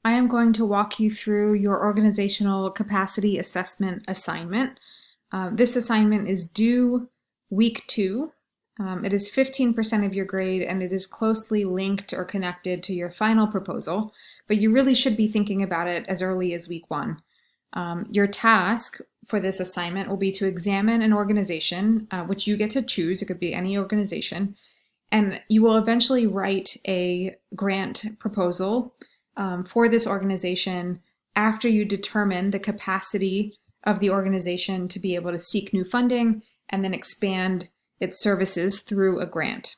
I am going to walk you through your organizational capacity assessment assignment. This assignment is due week 2. It is 15% of your grade and it is closely linked or connected to your final proposal, but you really should be thinking about it as early as week 1. Your task for this assignment will be to examine an organization, which you get to choose. It could be any organization, and you will eventually write a grant proposal for this organization after you determine the capacity of the organization to be able to seek new funding and then expand its services through a grant.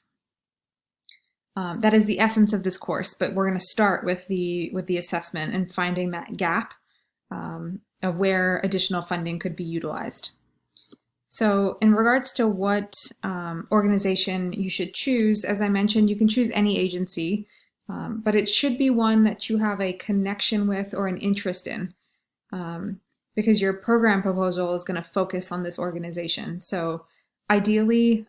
That is the essence of this course, but we're going to start with the assessment and finding that gap of where additional funding could be utilized. So in regards to what organization you should choose, as I mentioned, you can choose any agency, but it should be one that you have a connection with or an interest in, because your program proposal is going to focus on this organization. So ideally,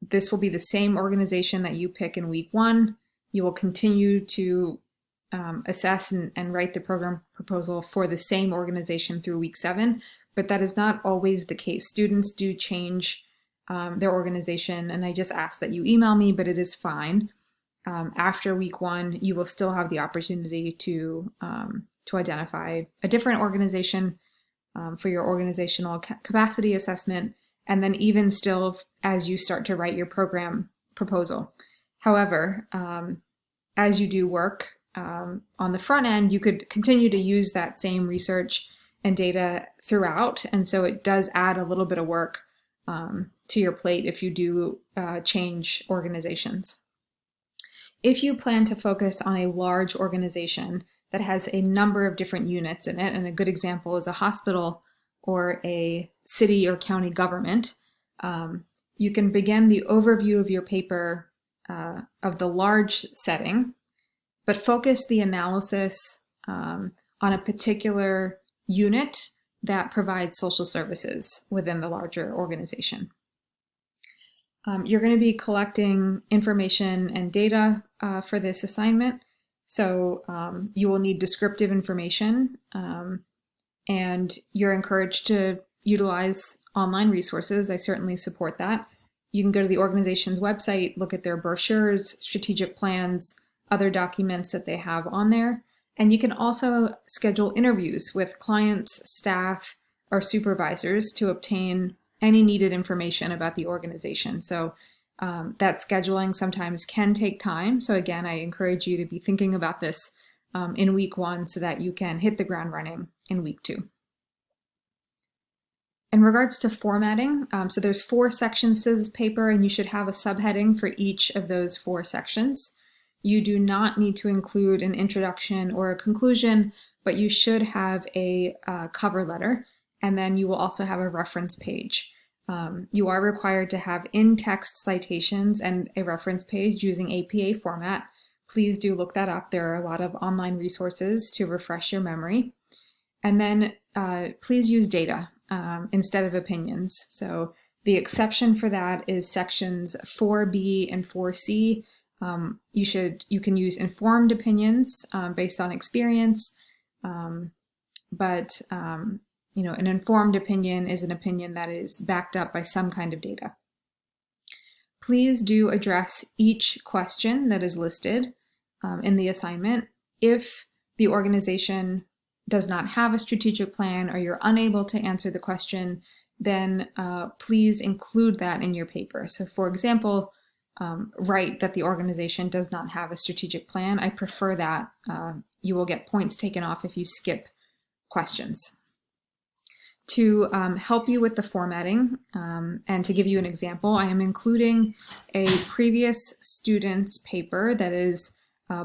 this will be the same organization that you pick in week 1. You will continue to assess and write the program proposal for the same organization through week 7, but that is not always the case. Students do change their organization, and I just ask that you email me, but it is fine. After week 1, you will still have the opportunity to identify a different organization for your organizational capacity assessment, and then even still as you start to write your program proposal. However, as you do work on the front end, you could continue to use that same research and data throughout, and so it does add a little bit of work to your plate if you do change organizations. If you plan to focus on a large organization that has a number of different units in it, and a good example is a hospital or a city or county government, you can begin the overview of your paper of the large setting, but focus the analysis on a particular unit that provides social services within the larger organization. You're going to be collecting information and data for this assignment. So you will need descriptive information, and you're encouraged to utilize online resources. I certainly support that. You can go to the organization's website, look at their brochures, strategic plans, other documents that they have on there. And you can also schedule interviews with clients, staff, or supervisors to obtain any needed information about the organization. So that scheduling sometimes can take time. So again, I encourage you to be thinking about this in week 1 so that you can hit the ground running in week 2. In regards to formatting, so there's 4 sections to this paper, and you should have a subheading for each of those 4 sections. You do not need to include an introduction or a conclusion, but you should have a cover letter, and then you will also have a reference page. You are required to have in-text citations and a reference page using APA format. Please do look that up. There are a lot of online resources to refresh your memory. And then please use data instead of opinions. So the exception for that is sections 4B and 4C. You can use informed opinions based on experience, but an informed opinion is an opinion that is backed up by some kind of data. Please do address each question that is listed in the assignment. If the organization does not have a strategic plan or you're unable to answer the question, then please include that in your paper. So for example, write that the organization does not have a strategic plan. I prefer that. You will get points taken off if you skip questions. To help you with the formatting and to give you an example, I am including a previous student's paper that is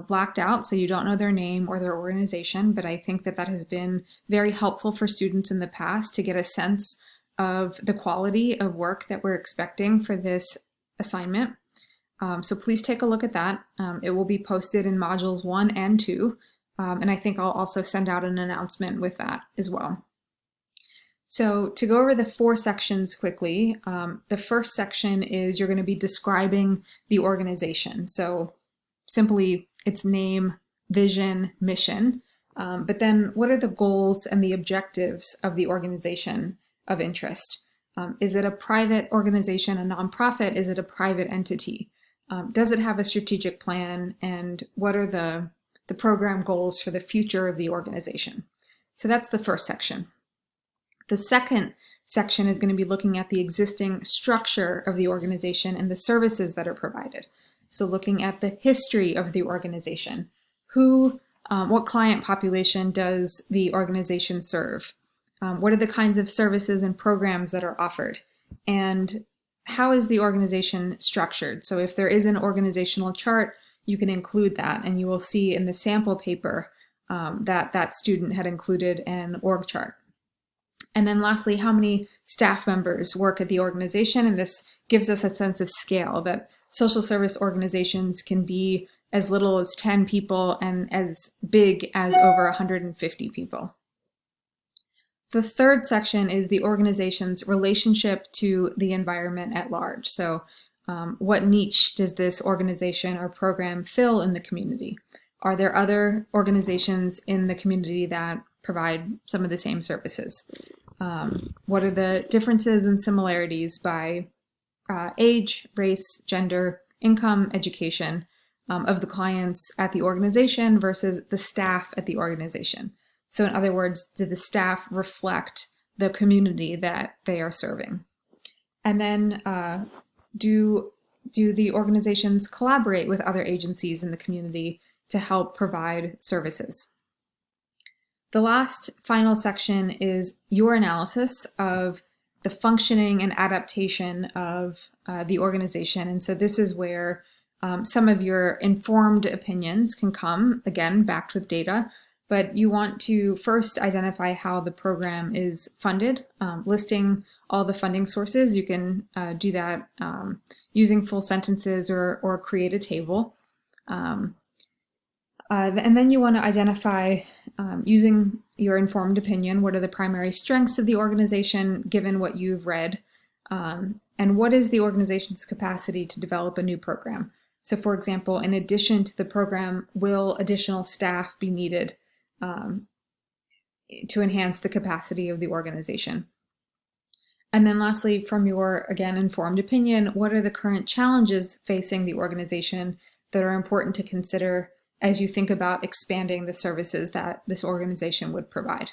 blacked out, so you don't know their name or their organization, but I think that has been very helpful for students in the past to get a sense of the quality of work that we're expecting for this assignment. So please take a look at that. It will be posted in modules 1 and 2, and I think I'll also send out an announcement with that as well. So to go over the 4 sections quickly, the first section is you're going to be describing the organization. So simply its name, vision, mission. But then what are the goals and the objectives of the organization of interest? Is it a private organization, a nonprofit? Is it a private entity? Does it have a strategic plan? And what are the program goals for the future of the organization? So that's the first section. The second section is going to be looking at the existing structure of the organization and the services that are provided. So looking at the history of the organization. What client population does the organization serve? What are the kinds of services and programs that are offered? And how is the organization structured? So if there is an organizational chart, you can include that, and you will see in the sample paper that student had included an org chart. And then lastly, how many staff members work at the organization? And this gives us a sense of scale, that social service organizations can be as little as 10 people and as big as over 150 people. The third section is the organization's relationship to the environment at large. So what niche does this organization or program fill in the community? Are there other organizations in the community that provide some of the same services? What are the differences and similarities by age, race, gender, income, education of the clients at the organization versus the staff at the organization? So in other words, do the staff reflect the community that they are serving? And then do the organizations collaborate with other agencies in the community to help provide services? The last final section is your analysis of the functioning and adaptation of the organization. And so this is where some of your informed opinions can come, again, backed with data. But you want to first identify how the program is funded, listing all the funding sources. You can do that using full sentences or create a table. And then you want to identify, using your informed opinion, what are the primary strengths of the organization given what you've read, and what is the organization's capacity to develop a new program. So for example, in addition to the program, will additional staff be needed to enhance the capacity of the organization? And then lastly, from your, again, informed opinion, what are the current challenges facing the organization that are important to consider as you think about expanding the services that this organization would provide?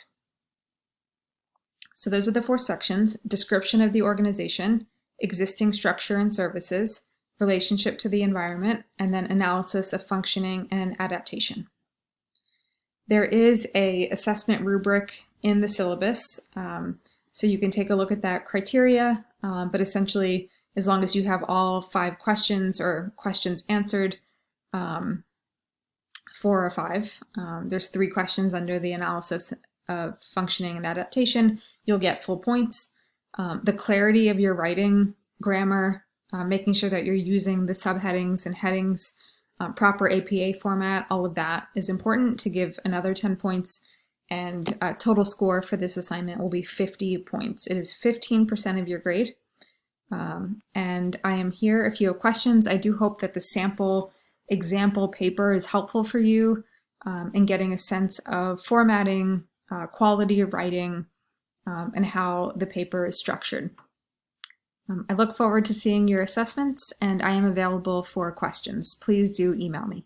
So those are the 4 sections: description of the organization, existing structure and services, relationship to the environment, and then analysis of functioning and adaptation. There is an assessment rubric in the syllabus, so you can take a look at that criteria, but essentially, as long as you have all 5 questions or questions answered, 4 or 5, there's 3 questions under the analysis of functioning and adaptation, you'll get full points. The clarity of your writing, grammar, making sure that you're using the subheadings and headings, proper APA format, all of that is important to give another 10 points. And total score for this assignment will be 50 points. It is 15% of your grade. And I am here if you have questions. I do hope that the sample example paper is helpful for you in getting a sense of formatting, quality of writing, and how the paper is structured. I look forward to seeing your assessments, and I am available for questions. Please do email me.